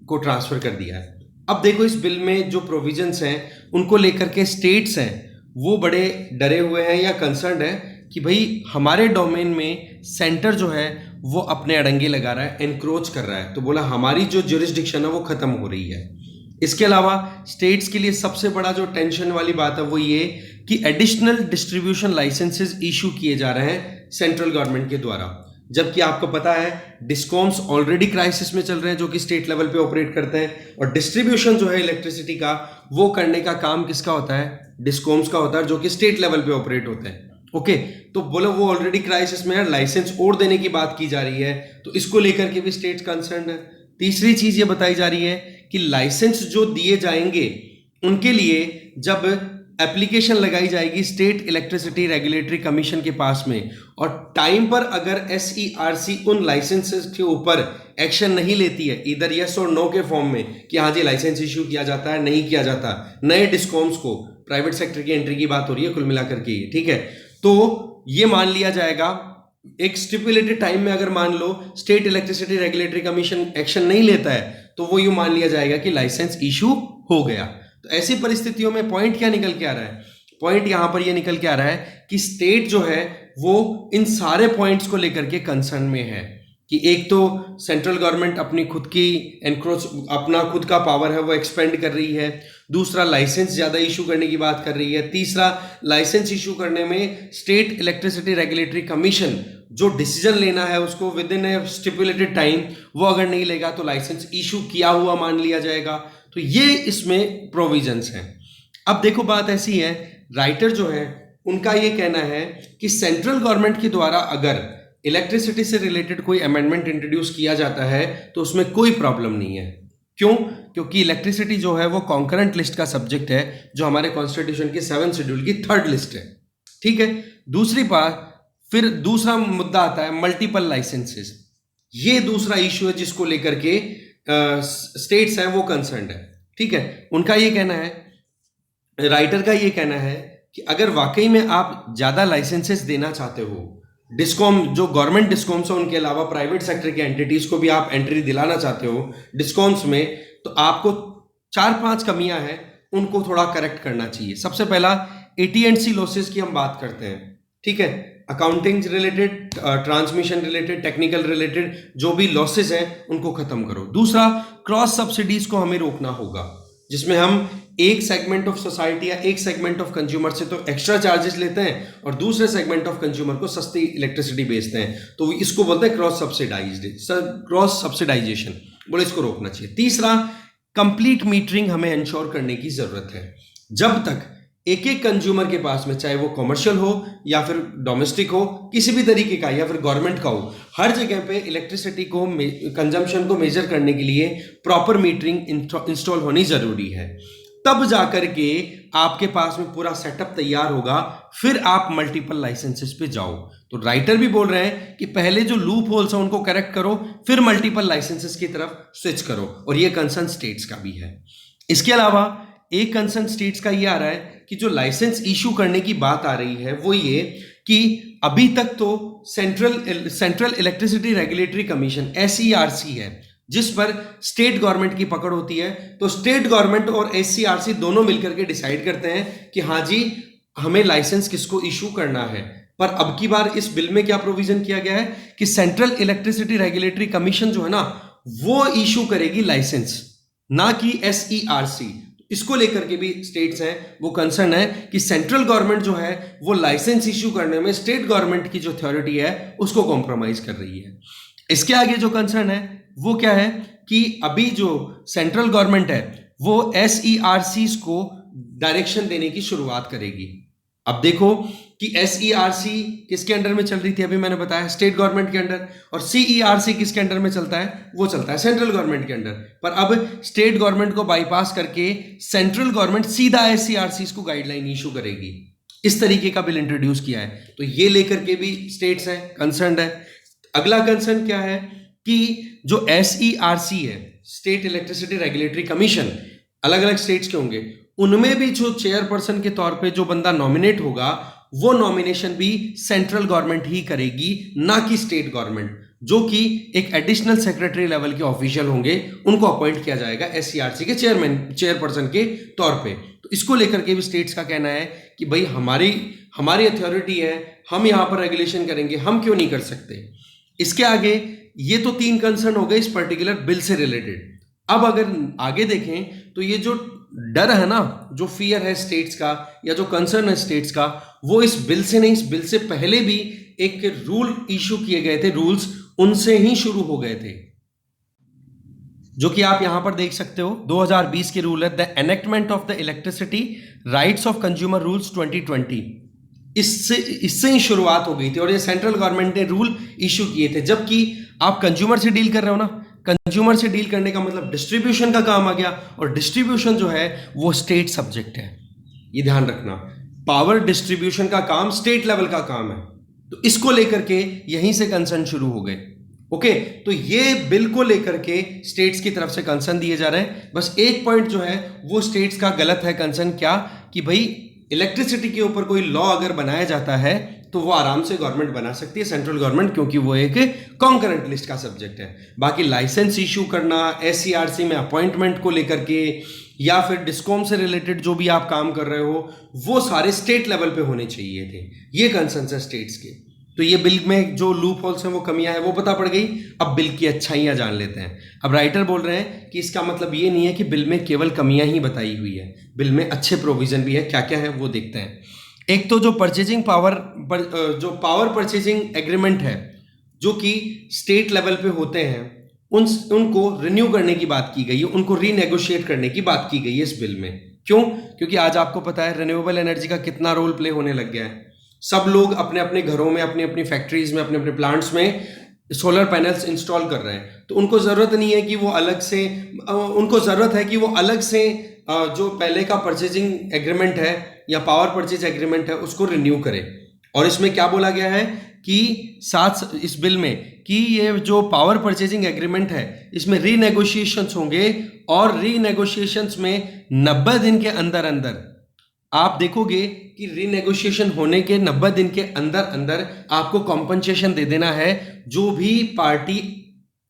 को ट्रांसफर कर दिया है। अब देखो इस बिल में जो प्रोविजंस हैं उनको लेकर के स्टेट्स हैं वो बड़े डरे हुए हैं या कंसर्न है कि भाई हमारे डोमेन में सेंटर जो है वो अपने अड़ंगे लगा रहा है, एनक्रोच कर रहा है। तो बोला हमारी जो ज्यूरिसडिक्शन है वो खत्म हो रही है। इसके अलावा स्टेट्स के लिए सबसे बड़ा जो टेंशन वाली बात है वो ये कि एडिशनल डिस्ट्रीब्यूशन लाइसेंसेस इशू किए जा रहे हैं सेंट्रल गवर्नमेंट के द्वारा, जबकि आपको पता है डिस्कॉम्स ऑलरेडी क्राइसिस में चल रहे हैं जो कि स्टेट लेवल पे ऑपरेट करते हैं, और डिस्ट्रीब्यूशन जो है इलेक्ट्रिसिटी का वो करने का काम किसका होता है, डिस्कॉम्स का होता है, जो कि स्टेट लेवल पे ऑपरेट होते हैं। ओके, तो बोलो वो ऑलरेडी क्राइसिस में है, लाइसेंस और देने की बात की जा रही है, तो इसको लेकर के भी स्टेट कंसर्न है। तीसरी चीज ये बताई जा रही है कि लाइसेंस जो दिए जाएंगे उनके लिए जब एप्लीकेशन लगाई जाएगी स्टेट इलेक्ट्रिसिटी रेगुलेटरी कमीशन के पास में, और टाइम पर अगर SERC उन लाइसेंसेस के ऊपर एक्शन नहीं लेती है, इधर यस और नो के फॉर्म में कि हाँ जी लाइसेंस इश्यू किया जाता है, नहीं किया जाता, नए डिस्कॉम्स को प्राइवेट सेक्टर की एंट्री की बात हो रही है कुल मिलाकर के, ठीक है, तो ये मान लिया जाएगा एक स्टिपुलेटेड टाइम में, अगर मान लो state electricity regulatory commission action नहीं लेता है तो वो यूं मान लिया जाएगा कि लाइसेंस इशू हो गया। तो ऐसी परिस्थितियों में पॉइंट क्या निकल के आ रहा है, पॉइंट यहां पर ये निकल के आ रहा है कि स्टेट जो है वो इन सारे पॉइंट्स को लेकर के कंसर्न में है कि एक तो सेंट्रल गवर्नमेंट अपनी खुद की एनक्रोच, अपना खुद का पावर है वो एक्सपेंड कर रही है, दूसरा लाइसेंस ज्यादा इशू करने की बात कर रही है, तीसरा लाइसेंस इशू करने में स्टेट इलेक्ट्रिसिटी रेगुलेटरी कमीशन जो डिसीजन लेना है उसको with in A stipulated time वो अगर नहीं लेगा तो लाइसेंस इशू किया हुआ मान लिया जाएगा। तो ये इसमें प्रोविजंस हैं। अब देखो बात ऐसी है, राइटर जो है उनका ये कहना है कि सेंट्रल गवर्नमेंट के द्वारा अगर इलेक्ट्रिसिटी से रिलेटेड कोई अमेंडमेंट इंट्रोड्यूस किया जाता है तो उसमें कोई प्रॉब्लम नहीं है। क्यों? क्योंकि इलेक्ट्रिसिटी जो है वो कॉन्करेंट लिस्ट का सब्जेक्ट है, जो हमारे कॉन्स्टिट्यूशन के 7th शेड्यूल की 3rd लिस्ट है। ठीक है, दूसरी बात, फिर दूसरा मुद्दा आता है मल्टीपल लाइसेंसेस। ये दूसरा इश्यू है जिसको लेकर के स्टेट्स हैं वो कंसर्न्ड है। ठीक है, उनका ये कहना है, राइटर का ये कहना है कि अगर वाकई में आप ज्यादा लाइसेंसेस देना चाहते हो, डिस्कॉम जो गवर्नमेंट डिस्कॉम्स है उनके अलावा प्राइवेट सेक्टर की एंटिटीज को भी आप एंट्री दिलाना चाहते हो डिस्कॉम्स में, तो आपको 4-5 कमियां हैं उनको थोड़ा करेक्ट करना चाहिए। सबसे पहला AT&C लॉसेस की हम बात करते हैं। ठीक है, accounting related, transmission related, technical related जो भी लॉसेस हैं उनको खत्म करो। दूसरा, क्रॉस सब्सिडीज को हमें रोकना होगा, जिसमें हम एक सेगमेंट ऑफ सोसाइटी या एक सेगमेंट ऑफ कंज्यूमर से तो एक्स्ट्रा चार्जेस लेते हैं और दूसरे सेगमेंट ऑफ कंज्यूमर को सस्ती इलेक्ट्रिसिटी बेचते हैं, तो इसको बोलते हैं क्रॉस सब्सिडाइजेशन, बोले इसको रोकना चाहिए। तीसरा, कंप्लीट मीटरिंग हमें इंश्योर करने की जरूरत है। जब तक एक एक कंज्यूमर के पास में, चाहे वो कमर्शियल हो या फिर डोमेस्टिक हो, किसी भी तरीके का, या फिर गवर्नमेंट का हो, हर जगह पे इलेक्ट्रिसिटी को कंजम्पशन को मेजर करने के लिए प्रॉपर मीटरिंग इंस्टॉल होनी जरूरी है। तब जाकर के आपके पास में पूरा सेटअप तैयार होगा, फिर आप मल्टीपल लाइसेंसेस पे जाओ। तो राइटर भी बोल रहे हैं कि पहले जो लूप होल्स हैं उनको करेक्ट करो, फिर मल्टीपल लाइसेंसेस की तरफ स्विच करो, और ये कंसर्न स्टेट्स का भी है। इसके अलावा एक कंसर्न स्टेट्स का ये आ रहा है कि जो लाइसेंस इशू करने की बात आ रही है वो ये कि अभी तक तो central electricity regulatory commission SERC है जिस पर स्टेट गवर्नमेंट की पकड़ होती है। तो स्टेट गवर्नमेंट और SERC दोनों मिलकर के डिसाइड करते हैं कि हाँ जी हमें लाइसेंस किसको इशू करना है। पर अब की बार इस बिल में क्या प्रोविजन किया गया है कि सेंट्रल इलेक्ट्रिसिटी रेगुलेटरी कमीशन जो है ना वो इशू करेगी लाइसेंस, ना कि SERC। इसको लेकर के भी स्टेट्स हैं वो कंसर्न है कि सेंट्रल गवर्नमेंट जो है वो लाइसेंस इश्यू करने में स्टेट गवर्नमेंट की जो अथॉरिटी है उसको कॉम्प्रोमाइज कर रही है। इसके आगे जो कंसर्न है वो क्या है कि अभी जो सेंट्रल गवर्नमेंट है वो SERCs को डायरेक्शन देने की शुरुआत करेगी। अब देखो कि SERC किसके अंडर में चल रही थी, अभी मैंने बताया स्टेट गवर्नमेंट के अंडर, और CERC किसके अंडर में चलता है, वो चलता है सेंट्रल गवर्नमेंट के अंडर। पर अब स्टेट गवर्नमेंट को बाईपास करके सेंट्रल गवर्नमेंट सीधा SERCs को गाइडलाइन इशू करेगी। इस तरीके का बिल इंट्रोड्यूस किया है, तो ये लेकर के भी स्टेट्स हैं कंसर्न है। अगला कंसर्न क्या है कि जो SERC है, स्टेट इलेक्ट्रिसिटी रेगुलेटरी कमीशन, अलग अलग स्टेट्स के होंगे, उनमें भी जो चेयरपर्सन के तौर पे जो बंदा नॉमिनेट होगा वो नॉमिनेशन भी सेंट्रल गवर्नमेंट ही करेगी, ना कि स्टेट गवर्नमेंट, जो कि एक एडिशनल सेक्रेटरी लेवल के ऑफिशियल होंगे, उनको अपॉइंट किया जाएगा SERC के चेयरपर्सन के तौर पे। तो इसको लेकर के भी स्टेट्स का कहना है कि भाई हमारी अथॉरिटी है, हम यहां पर रेगुलेशन करेंगे, हम क्यों नहीं कर सकते। इसके आगे ये तो 3 कंसर्न हो गए इस पर्टिकुलर बिल से रिलेटेड। अब अगर आगे देखें तो ये जो डर है ना, जो फियर है स्टेट्स का या जो कंसर्न है स्टेट्स का, वो इस बिल से नहीं, इस बिल से पहले भी एक रूल इशू किए गए थे, रूल्स उनसे ही शुरू हो गए थे, जो कि आप यहां पर देख सकते हो। 2020 के रूल है the enactment of the electricity rights of consumer rules 2020। इससे ही शुरुआत हो गई थी और ये सेंट्रल गवर्नमेंट ने रूल इशू किए थे। जबकि आप कंज्यूमर से डील कर रहे हो ना, कंज्यूमर से डील करने का मतलब डिस्ट्रीब्यूशन का काम आ गया, और डिस्ट्रीब्यूशन जो है वो स्टेट सब्जेक्ट है, ये ध्यान रखना। पावर डिस्ट्रीब्यूशन का काम स्टेट लेवल का काम है, तो इसको लेकर के यहीं से कंसर्न शुरू हो गए। ओके, तो ये बिल को लेकर के स्टेट्स की तरफ से कंसर्न दिए जा रहे हैं। बस एक पॉइंट जो है वो स्टेट्स का गलत है कंसर्न, क्या कि भाई इलेक्ट्रिसिटी के ऊपर कोई लॉ अगर बनाया जाता है तो वो आराम से गवर्नमेंट बना सकती है, सेंट्रल गवर्नमेंट, क्योंकि वो एक कॉन्करेंट लिस्ट का सब्जेक्ट है। बाकी लाइसेंस इशू करना, SERC में अपॉइंटमेंट को लेकर के, या फिर डिस्कॉम से रिलेटेड जो भी आप काम कर रहे हो, वो सारे स्टेट लेवल पे होने चाहिए थे। ये कंसर्न है स्टेट्स के। तो ये बिल में जो लूप होल्स हैं, वो कमियां हैं, वो पता पड़ गई। अब बिल की अच्छाइयां जान लेते हैं। अब राइटर बोल रहे हैं कि इसका मतलब ये नहीं है कि बिल में केवल कमियां ही बताई हुई है, बिल में अच्छे प्रोविजन भी है। क्या क्या है वो देखते हैं। एक तो जो पावर परचेजिंग एग्रीमेंट है, जो कि स्टेट लेवल पे होते हैं, उनको रिन्यू करने की बात की गई है, उनको रीनेगोशिएट करने की बात की गई है इस बिल में। क्यों? क्योंकि आज आपको पता है रिन्यूएबल एनर्जी का कितना रोल प्ले होने लग गया है। सब लोग अपने अपने घरों में, अपनी अपनी फैक्ट्रीज में, अपने अपने प्लांट्स में सोलर पैनल्स इंस्टॉल कर रहे हैं। तो उनको ज़रूरत नहीं है कि वो अलग से, उनको ज़रूरत है कि वो अलग से जो पहले का परचेजिंग एग्रीमेंट है या पावर परचेज एग्रीमेंट है उसको रिन्यू करें। और इसमें क्या बोला गया है कि साथ इस बिल में कि ये जो पावर परचेजिंग एग्रीमेंट है इसमें रीनेगोशिएशंस होंगे, और रीनेगोशिएशंस में 90 दिन के अंदर अंदर आप देखोगे कि रीनेगोशिएशन होने के 90 दिन के अंदर अंदर आपको कॉम्पनसेशन दे देना है जो भी पार्टी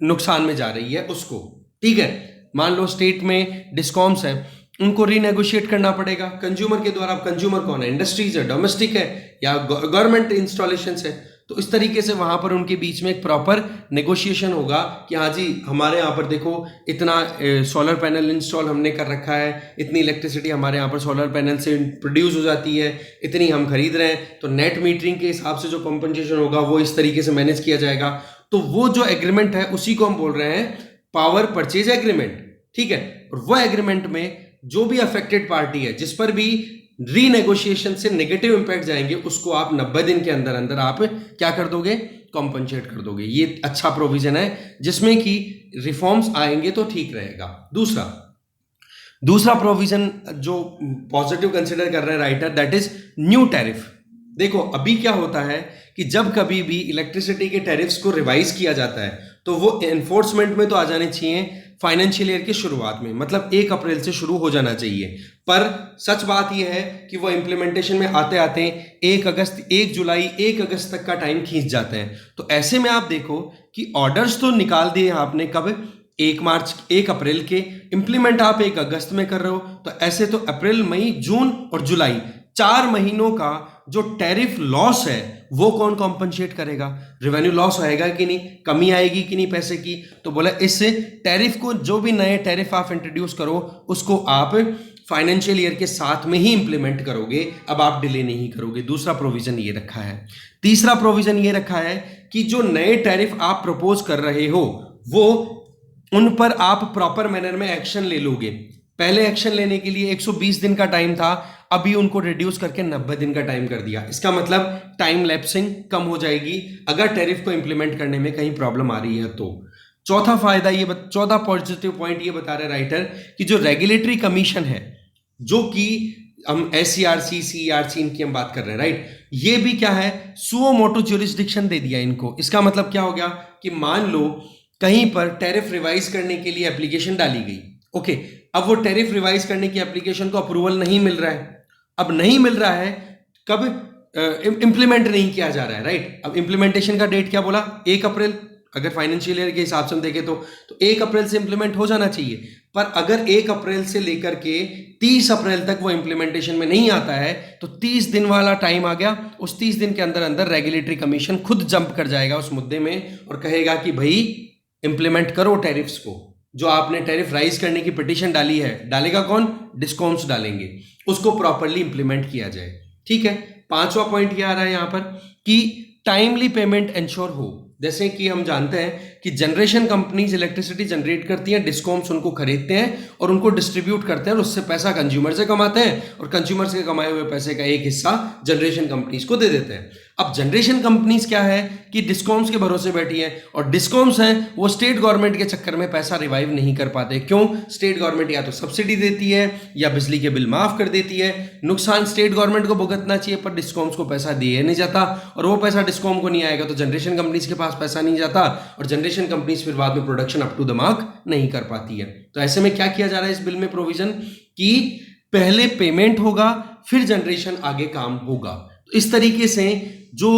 नुकसान में जा रही है उसको। ठीक है, मान लो स्टेट में डिस्कॉम्स है, उनको रीनेगोशिएट करना पड़ेगा कंज्यूमर के द्वारा। कंज्यूमर कौन है? इंडस्ट्रीज है, डोमेस्टिक है, या गवर्नमेंट इंस्टॉलेशंस है। तो इस तरीके से वहां पर उनके बीच में एक प्रॉपर नेगोशिएशन होगा कि हाँ जी, हमारे यहाँ पर देखो इतना सोलर पैनल इंस्टॉल हमने कर रखा है, इतनी इलेक्ट्रिसिटी हमारे यहाँ पर सोलर पैनल से प्रोड्यूस हो जाती है, इतनी हम खरीद रहे हैं, तो नेट मीटरिंग के हिसाब से जो कॉम्पनसेशन होगा वो इस तरीके से मैनेज किया जाएगा। तो वो जो एग्रीमेंट है उसी को हम बोल रहे हैं पावर परचेज एग्रीमेंट। ठीक है, और वो एग्रीमेंट में जो भी अफेक्टेड पार्टी है, जिस पर भी रीनेगोशिएशन से नेगेटिव इंपैक्ट जाएंगे, उसको आप 90 दिन के अंदर अंदर आप क्या कर दोगे? कॉम्पनसेट कर दोगे। ये अच्छा प्रोविजन है जिसमें कि रिफॉर्म्स आएंगे तो ठीक रहेगा। दूसरा प्रोविजन जो पॉजिटिव कंसिडर कर रहे हैं writer, that is new tariff. देखो अभी क्या होता है कि जब कभी भी इलेक्ट्रिसिटी के टैरिफ्स को रिवाइज किया जाता है तो वो एनफोर्समेंट में तो आ जाने चाहिए फाइनेंशियल ईयर की शुरुआत में, मतलब 1 अप्रैल से शुरू हो जाना चाहिए। पर सच बात यह है कि वो इम्प्लीमेंटेशन में आते आते 1 जुलाई 1 अगस्त तक का टाइम खींच जाते हैं। तो ऐसे में आप देखो कि ऑर्डर्स तो निकाल दिए आपने कब? 1 अप्रैल के, इंप्लीमेंट आप 1 अगस्त में कर रहे हो। तो ऐसे तो अप्रैल, मई, जून और जुलाई 4 महीनों का जो टैरिफ लॉस है वो कौन कॉम्पनसेट करेगा? रेवेन्यू लॉस आएगा कि नहीं, कमी आएगी कि नहीं पैसे की? तो बोला इस टैरिफ को, जो भी नए टैरिफ आप इंट्रोड्यूस करो उसको आप फाइनेंशियल ईयर के साथ में ही इंप्लीमेंट करोगे, अब आप डिले नहीं करोगे। दूसरा प्रोविजन ये रखा है। तीसरा प्रोविजन ये रखा है कि जो नए टैरिफ आप प्रपोज कर रहे हो वो उन पर आप प्रॉपर मैनर में एक्शन ले लोगे। पहले एक्शन लेने के लिए 120 दिन का टाइम था, अभी उनको रिड्यूस करके 90 दिन का टाइम कर दिया। इसका मतलब टाइम लैप्सिंग कम हो जाएगी अगर टैरिफ को इंप्लीमेंट करने में कहीं प्रॉब्लम आ रही है तो। चौथा फायदा ये चौथा पॉजिटिव पॉइंट ये बता रहे राइटर कि जो रेगुलेटरी कमीशन है, जो कि हम SCRC CERC इनकी हम बात कर रहे हैं, राइट, ये भी क्या है, सुओ मोटो ज्यूरिसडिक्शन दे दिया इनको। इसका मतलब क्या हो गया कि मान लो कहीं पर टैरिफ रिवाइज करने के लिए एप्लीकेशन डाली गई, ओके, अब वो टैरिफ रिवाइज करने की एप्लीकेशन को अप्रूवल नहीं मिल रहा है। अब नहीं मिल रहा है, कब इंप्लीमेंट नहीं किया जा रहा है, राइट। अब इंप्लीमेंटेशन का डेट क्या बोला, 1 अप्रैल। अगर फाइनेंशियल ईयर के हिसाब से हम देखें तो 1 अप्रैल से इंप्लीमेंट हो जाना चाहिए। पर अगर 1 अप्रैल से लेकर के 30 अप्रैल तक वो इंप्लीमेंटेशन में नहीं आता है तो 30 दिन वाला टाइम आ गया। उस 30 दिन के अंदर अंदर रेगुलेटरी कमीशन खुद जंप कर जाएगा उस मुद्दे में और कहेगा कि भाई इंप्लीमेंट करो टैरिफ्स को। जो आपने टैरिफ राइज करने की पिटीशन डाली है, डालेगा कौन, डिस्कॉम्स डालेंगे, उसको प्रॉपरली इंप्लीमेंट किया जाए। ठीक है। 5वां पॉइंट ये आ रहा है यहां पर कि टाइमली पेमेंट इंश्योर हो। जैसे कि हम जानते हैं कि जनरेशन कंपनीज इलेक्ट्रिसिटी जनरेट करती हैं, डिस्कॉम्स उनको खरीदते हैं और उनको डिस्ट्रीब्यूट करते हैं और उससे पैसा कंज्यूमर से कमाते हैं और कंज्यूमर से कमाए हुए पैसे का एक हिस्सा जनरेशन कंपनीज को दे देते हैं। अब जनरेशन कंपनीज क्या है कि डिस्कॉम्स के भरोसे बैठी है और डिस्कॉम्स हैं वो स्टेट गवर्नमेंट के चक्कर में पैसा रिवाइव नहीं कर पाते। क्यों? स्टेट गवर्नमेंट या तो सब्सिडी देती है या बिजली के बिल माफ कर देती है। नुकसान स्टेट गवर्नमेंट को भुगतना चाहिए पर डिस्कॉम्स को पैसा दिया नहीं जाता और वो पैसा डिस्कॉम को नहीं आएगा तो जनरेशन कंपनीज के पास पैसा नहीं जाता और जनरेशन कंपनीज फिर बाद में production up to the mark नहीं कर पाती है। तो ऐसे में क्या किया जा रहा है इस बिल में प्रोविजन कि पहले पेमेंट होगा फिर जनरेशन आगे काम होगा। तो इस तरीके से जो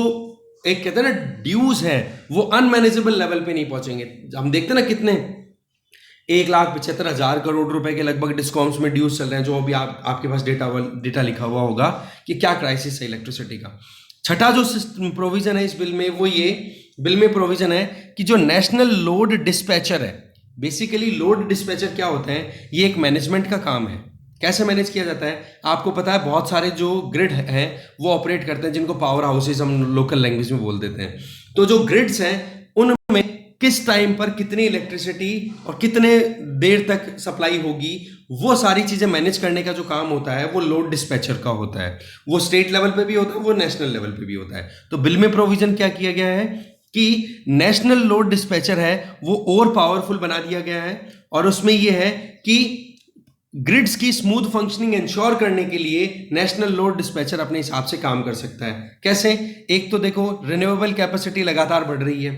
एक कहते हैं ना ड्यूज है वो अनमैनेजेबल लेवल पे नहीं पहुंचेंगे। हम देखते हैं ना कितने 1,75,000 करोड़ रुपए के लगभग डिस्कॉम्स में ड्यूज चल रहे हैं। जो अभी आपके पास डेटा लिखा हुआ होगा कि क्या क्राइसिस है इलेक्ट्रिसिटी का। छठा जो प्रोविजन है इस बिल में वो ये बिल में प्रोविजन है कि जो नेशनल लोड डिस्पैचर है, बेसिकली लोड डिस्पैचर क्या होते हैं, ये एक मैनेजमेंट का काम है। कैसे मैनेज किया जाता है आपको पता है, बहुत सारे जो ग्रिड हैं वो ऑपरेट करते हैं जिनको पावर हाउसेस हम लोकल लैंग्वेज में बोल देते हैं। तो जो ग्रिड्स हैं उनमें किस टाइम पर कितनी इलेक्ट्रिसिटी और कितने देर तक सप्लाई होगी वो सारी चीजें मैनेज करने का जो काम होता है वो लोड डिस्पैचर का होता है। वो स्टेट लेवल पे भी होता है, वो नेशनल लेवल पे भी होता है। तो बिल में प्रोविजन क्या किया गया है कि नेशनल लोड डिस्पैचर है वो और पावरफुल बना दिया गया है और उसमें यह है कि ग्रिड्स की स्मूथ फंक्शनिंग इंश्योर करने के लिए नेशनल लोड डिस्पैचर अपने हिसाब से काम कर सकता है। कैसे? एक तो देखो रिन्यूएबल कैपेसिटी लगातार बढ़ रही है,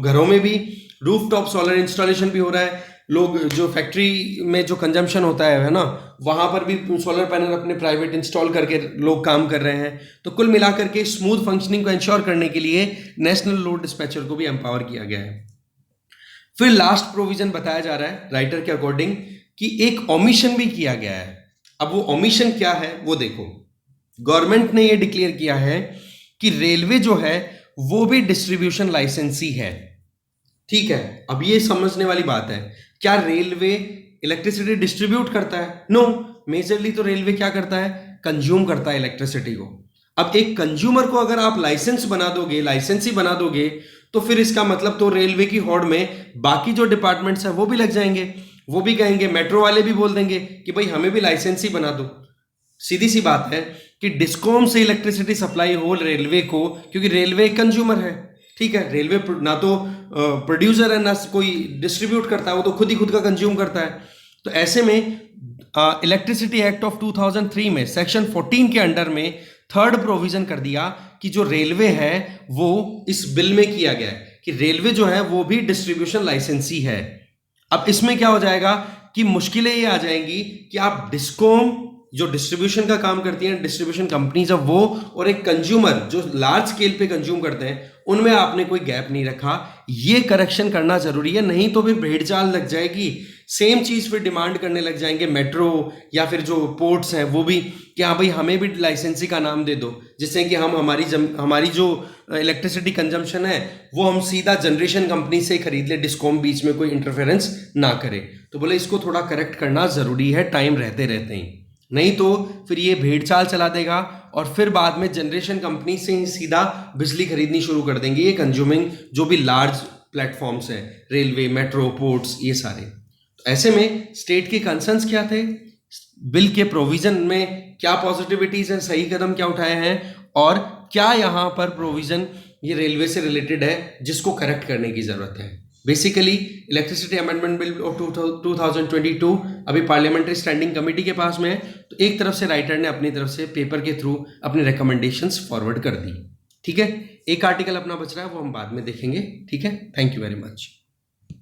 घरों में भी रूफटॉप सोलर इंस्टॉलेशन भी हो रहा है। लोग जो फैक्ट्री में जो कंजम्पशन होता है ना, वहां पर भी सोलर पैनल अपने प्राइवेट इंस्टॉल करके लोग काम कर रहे हैं। तो कुल मिलाकर के स्मूथ फंक्शनिंग को इंश्योर करने के लिए नेशनल लोड डिस्पैचर को भी एम्पावर किया गया है। फिर लास्ट प्रोविजन बताया जा रहा है राइटर के अकॉर्डिंग कि एक ओमिशन भी किया गया है। अब वो ओमिशन क्या है वो देखो, गवर्नमेंट ने ये डिक्लेयर किया है कि रेलवे जो है वो भी डिस्ट्रीब्यूशन लाइसेंसी है। ठीक है, अब ये समझने वाली बात है, क्या रेलवे इलेक्ट्रिसिटी डिस्ट्रीब्यूट करता है? नो, मेजरली तो रेलवे क्या करता है, कंज्यूम करता है इलेक्ट्रिसिटी को। अब एक कंज्यूमर को अगर आप लाइसेंस बना दोगे, लाइसेंसी बना दोगे, तो फिर इसका मतलब तो रेलवे की होड़ में बाकी जो डिपार्टमेंट्स हैं वो भी लग जाएंगे। वो भी कहेंगे, मेट्रो वाले भी बोल देंगे कि भाई हमें भी लाइसेंसी बना दो। सीधी सी बात है कि डिस्कॉम से इलेक्ट्रिसिटी सप्लाई हो रेलवे को, क्योंकि रेलवे कंज्यूमर है। ठीक है, रेलवे ना तो प्रोड्यूसर है ना कोई डिस्ट्रीब्यूट करता है, वो तो खुद ही खुद का कंज्यूम करता है। तो ऐसे में इलेक्ट्रिसिटी एक्ट ऑफ 2003 में सेक्शन 14 के अंडर में थर्ड प्रोविजन कर दिया कि जो रेलवे है वो इस बिल में किया गया है कि रेलवे जो है वो भी डिस्ट्रीब्यूशन लाइसेंसी है। अब इसमें क्या हो जाएगा कि मुश्किलें ये आ जाएंगी कि आप डिस्कॉम जो डिस्ट्रीब्यूशन का काम करती हैं, डिस्ट्रीब्यूशन कंपनीज है वो, और एक कंज्यूमर जो लार्ज स्केल पे कंज्यूम करते हैं, उनमें आपने कोई गैप नहीं रखा। ये करेक्शन करना जरूरी है, नहीं तो फिर भेड़चाल लग जाएगी सेम चीज़ फिर डिमांड करने लग जाएंगे मेट्रो या फिर जो पोर्ट्स हैं वो भी कि हाँ भाई हमें भी लाइसेंसी का नाम दे दो, जिससे कि हम हमारी जो इलेक्ट्रिसिटी कंजम्पशन है वो हम सीधा जनरेशन कंपनी से खरीद ले, डिस्कॉम बीच में कोई इंटरफेरेंस ना करे। तो बोले इसको थोड़ा करेक्ट करना ज़रूरी है टाइम रहते रहते ही, नहीं तो फिर ये भेड़ चाल चला देगा और फिर बाद में जनरेशन कंपनी से ही सीधा बिजली खरीदनी शुरू कर देंगे ये कंज्यूमिंग जो भी लार्ज प्लेटफॉर्म्स हैं, रेलवे, मेट्रो, पोर्ट्स, ये सारे। तो ऐसे में स्टेट के कंसर्न्स क्या थे, बिल के प्रोविजन में क्या पॉजिटिविटीज हैं, सही कदम क्या उठाए हैं, और क्या यहाँ पर प्रोविजन ये रेलवे से रिलेटेड है जिसको करेक्ट करने की जरूरत है। Basically electricity amendment bill of 2022 अभी पार्लियामेंट्री स्टैंडिंग कमेटी के पास में है, तो एक तरफ से राइटर ने अपनी तरफ से पेपर के थ्रू अपने रिकमेंडेशंस फॉरवर्ड कर दी। ठीक है, एक आर्टिकल अपना बच रहा है वो हम बाद में देखेंगे। ठीक है, थैंक यू वेरी मच।